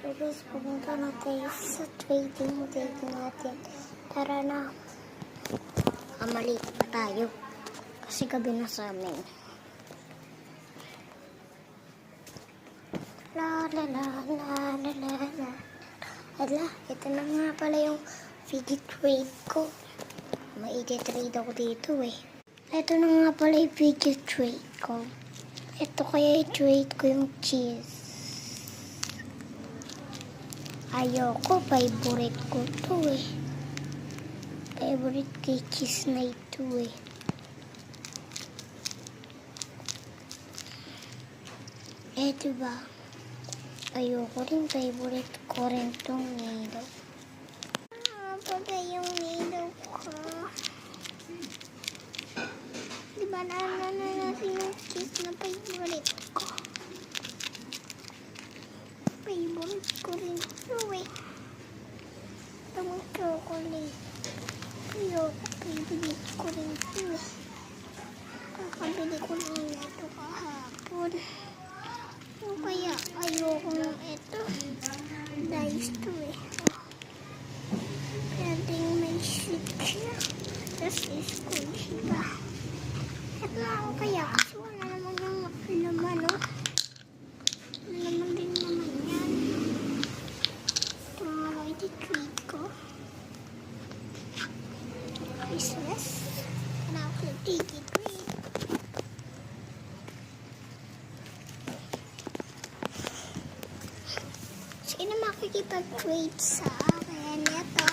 So guys, pumunta na tayo sa trading day natin. Tara na. Mali pa tayo. Kasi gabi na sa amin. La la la la la la la. Hala, ito na nga pala yung figgy trade ko. Mai-trade ako dito eh. Ito na nga pala yung figgy trade ko. Ito kaya i-trade ko yung cheese. Ayoko, favorite ko to eh. Favorite kay cheese na ito eh. Diba? Ayoko rin, favorite ko rin tong nilaw. Pagka yung nilaw ko. Diba natin yung cheese na favorite ko. Favorite ko rin ito eh. Itong chocolate. Ayoko, favorite ko rin ito eh. Kakabili ko lang ito kahapon. Kaya ayoko ng ito. Dahil ito eh. Pwedeng may sweet siya. Tapos squishy pa. Ito lang kaya kasi wala naman yung laman oh. Laman din naman yan. Ito nga lang iti-treat ko. Christmas. Now to take it. Sino makikipag-trade sa akin? Ito.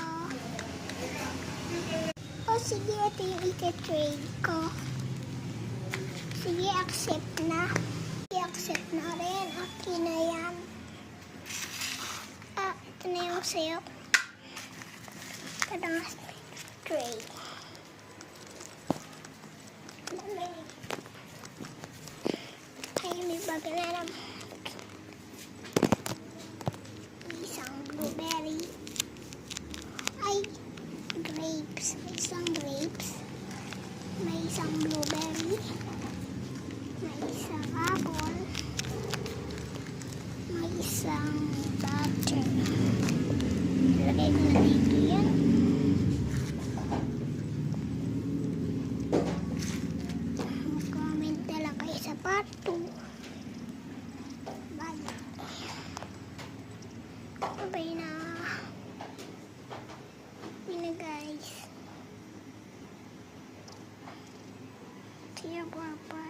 O sige, ito yung ika-trade ko. Sige, accept na. I-accept na rin. Okay na yan. Ito na yung sa'yo. Ito na trade. Ay, may bagay na naman. Blueberry. Ay, grapes. May isang grapes. May isang blueberry. May isang apple. May isang butter. Lagay ko na dito yan. Comment na lang kayo sa part 2. Bye na. Bye guys. See you, bye.